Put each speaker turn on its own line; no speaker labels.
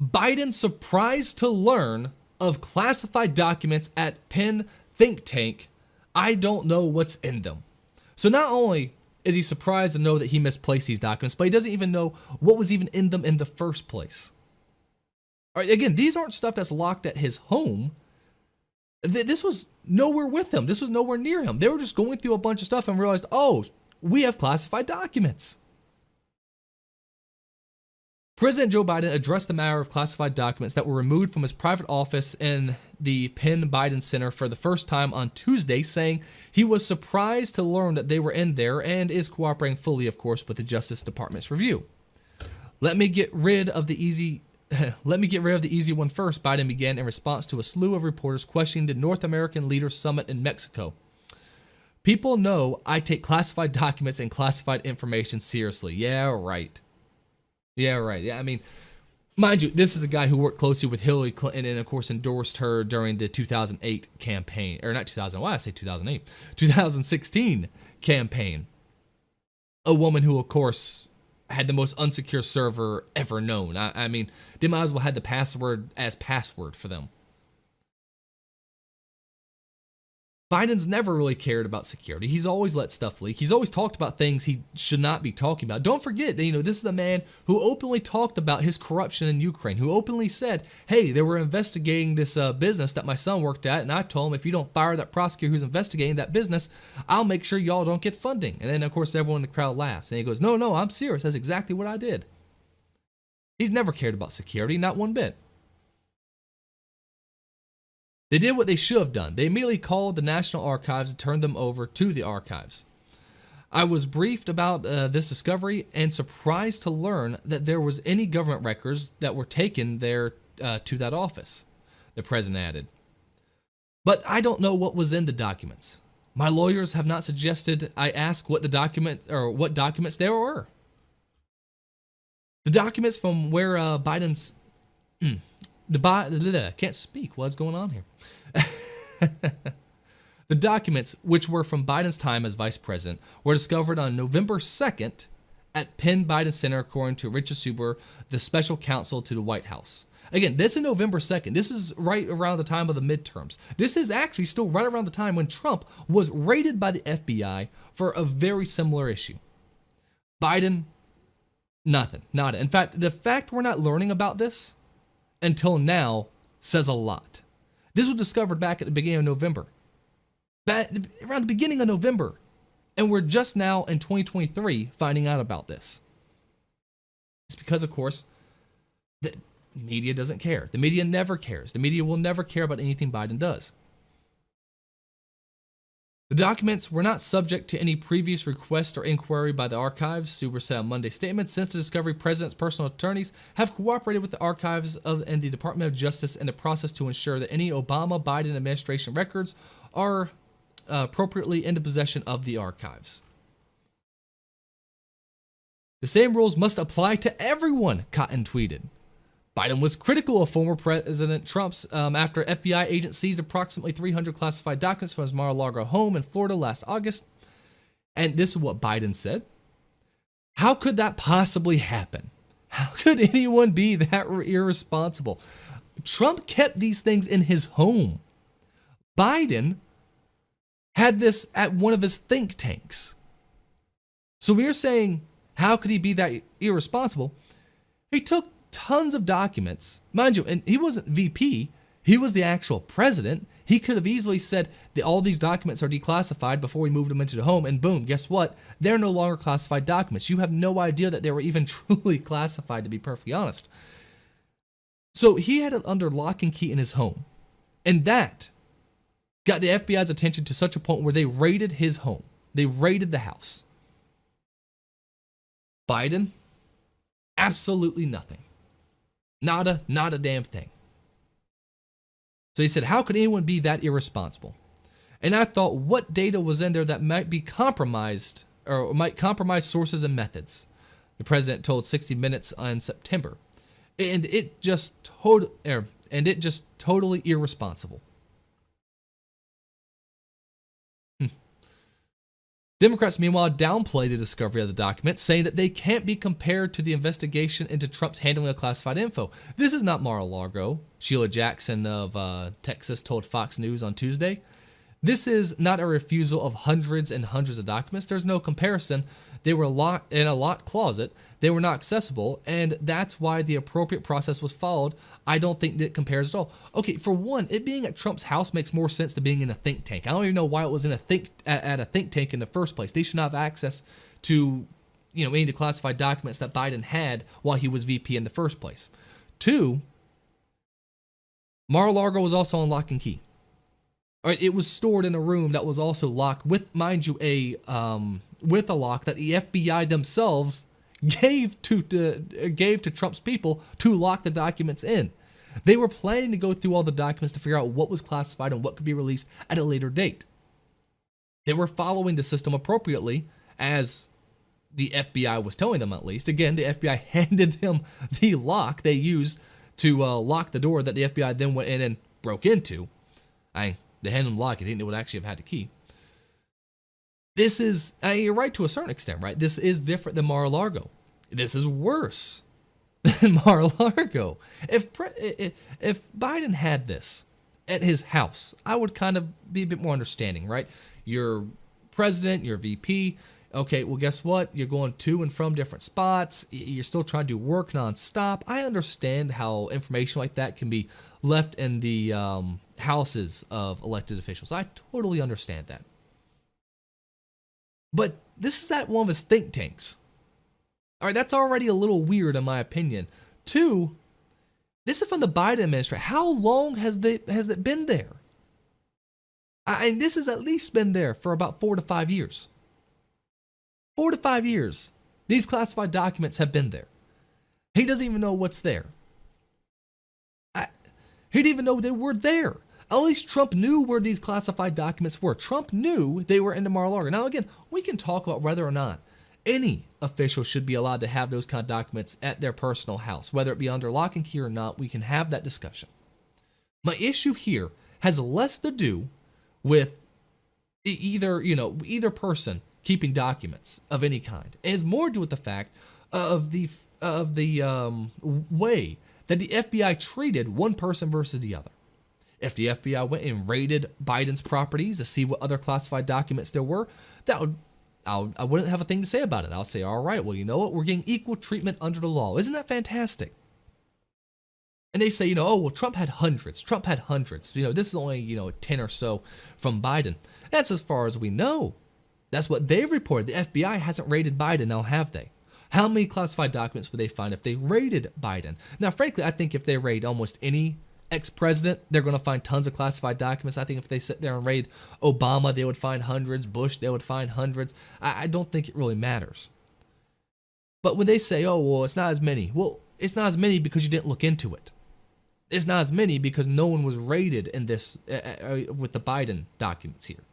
Biden surprised to learn of classified documents at Penn think tank. I don't know what's in them. So not only is he surprised to know that he misplaced these documents, but he doesn't even know what was even in them in the first place. All right, again, these aren't stuff that's locked at his home. This was nowhere with him. This was nowhere near him. They were just going through a bunch of stuff and realized, oh, we have classified documents. President Joe Biden addressed the matter of classified documents that were removed from his private office in the Penn Biden Center for the first time on Tuesday, saying he was surprised to learn that they were in there and is cooperating fully, of course, with the Justice Department's review. Let me get rid of the easy one first, Biden began in response to a slew of reporters questioning the North American Leaders Summit in Mexico. People know I take classified documents and classified information seriously. Yeah, right. Yeah, I mean, mind you, this is a guy who worked closely with Hillary Clinton and, of course, endorsed her during the 2008 campaign. Or not 2000, why did I say 2008? 2016 campaign. A woman who, of course, had the most unsecure server ever known. I mean, they might as well had the password as password for them. Biden's never really cared about security. He's always let stuff leak. He's always talked about things he should not be talking about. Don't forget, this is the man who openly talked about his corruption in Ukraine, who openly said, hey, they were investigating this business that my son worked at, and I told him, if you don't fire that prosecutor who's investigating that business, I'll make sure y'all don't get funding. And then, of course, everyone in the crowd laughs. And he goes, no, I'm serious. That's exactly what I did. He's never cared about security, not one bit. They did what they should have done. They immediately called the National Archives and turned them over to the archives. I was briefed about this discovery and surprised to learn that there was any government records that were taken there to that office, the president added. But I don't know what was in the documents. My lawyers have not suggested I ask what documents there were. The documents from where Biden's can't speak. What's going on here? The documents, which were from Biden's time as vice president, were discovered on November 2nd at Penn Biden Center, according to Richard Suber, the special counsel to the White House. Again, this is November 2nd. This is right around the time of the midterms. This is actually still right around the time when Trump was raided by the FBI for a very similar issue. Biden, nothing, nada. In fact, the fact we're not learning about this until now says a lot. This was discovered back at the beginning of November. Around the beginning of November. And we're just now in 2023 finding out about this. It's because, of course, the media doesn't care. The media never cares. The media will never care about anything Biden does. The documents were not subject to any previous request or inquiry by the archives, Suber said on Monday's statement. Since the discovery, President's personal attorneys have cooperated with the archives and the Department of Justice in the process to ensure that any Obama-Biden administration records are appropriately in the possession of the archives. The same rules must apply to everyone, Cotton tweeted. Biden was critical of former President Trump's after FBI agents seized approximately 300 classified documents from his Mar-a-Lago home in Florida last August. And this is what Biden said. How could that possibly happen? How could anyone be that irresponsible? Trump kept these things in his home. Biden had this at one of his think tanks. So we're saying, how could he be that irresponsible? He took tons of documents, mind you, and he wasn't VP, he was the actual president. He could have easily said that all these documents are declassified before we moved them into the home, and boom, guess what? They're no longer classified documents. You have no idea that they were even truly classified, to be perfectly honest. So he had it under lock and key in his home, and that got the FBI's attention to such a point where they raided his home. They raided the house. Biden, absolutely nothing. Not a damn thing. So he said, how could anyone be that irresponsible? And I thought, what data was in there that might be compromised or might compromise sources and methods? The president told 60 Minutes in September. And it just totally irresponsible. Democrats, meanwhile, downplay the discovery of the documents, saying that they can't be compared to the investigation into Trump's handling of classified info. This is not Mar-a-Lago, Sheila Jackson of Texas told Fox News on Tuesday. This is not a refusal of hundreds and hundreds of documents. There's no comparison. They were locked in a locked closet. They were not accessible, and that's why the appropriate process was followed. I don't think it compares at all. Okay, for one, it being at Trump's house makes more sense than being in a think tank. I don't even know why it was in a think tank in the first place. They should not have access to, any of the classified documents that Biden had while he was VP in the first place. Two, Mar-a-Lago was also on lock and key. All right, it was stored in a room that was also locked with, mind you, with a lock that the FBI themselves gave to Trump's people to lock the documents in. They were planning to go through all the documents to figure out what was classified and what could be released at a later date. They were following the system appropriately, as the FBI was telling them, at least. Again, the FBI handed them the lock they used to lock the door that the FBI then went in and broke into. They handed them the lock. I think they would actually have had the key. This is, you're right to a certain extent, right? This is different than Mar-a-Lago. This is worse than Mar-a-Lago. If Biden had this at his house, I would kind of be a bit more understanding, right? You're president, you're VP. Okay, well, guess what? You're going to and from different spots. You're still trying to work nonstop. I understand how information like that can be left in the houses of elected officials. I totally understand that. But this is at one of his think tanks. All right, that's already a little weird in my opinion. Two, this is from the Biden administration. How long has it been there? And this has at least been there for about 4 to 5 years. 4 to 5 years. These classified documents have been there. He doesn't even know what's there. He didn't even know they were there. At least Trump knew where these classified documents were. Trump knew they were in the Mar-a-Lago. Now, again, we can talk about whether or not any official should be allowed to have those kind of documents at their personal house, whether it be under lock and key or not. We can have that discussion. My issue here has less to do with either person keeping documents of any kind. It has more to do with the fact of the way that the FBI treated one person versus the other. If the FBI went and raided Biden's properties to see what other classified documents there were, I wouldn't have a thing to say about it. I'll say, all right, well, you know what? We're getting equal treatment under the law. Isn't that fantastic? And they say, oh, well, Trump had hundreds. Trump had hundreds. This is only, 10 or so from Biden. That's as far as we know. That's what they've reported. The FBI hasn't raided Biden, now have they? How many classified documents would they find if they raided Biden? Now, frankly, I think if they raid almost any ex-president, they're going to find tons of classified documents. I think if they sit there and raid Obama, they would find hundreds. Bush, they would find hundreds. I don't think it really matters. But when they say, oh, well, it's not as many. Well, it's not as many because you didn't look into it. It's not as many because no one was raided in this with the Biden documents here.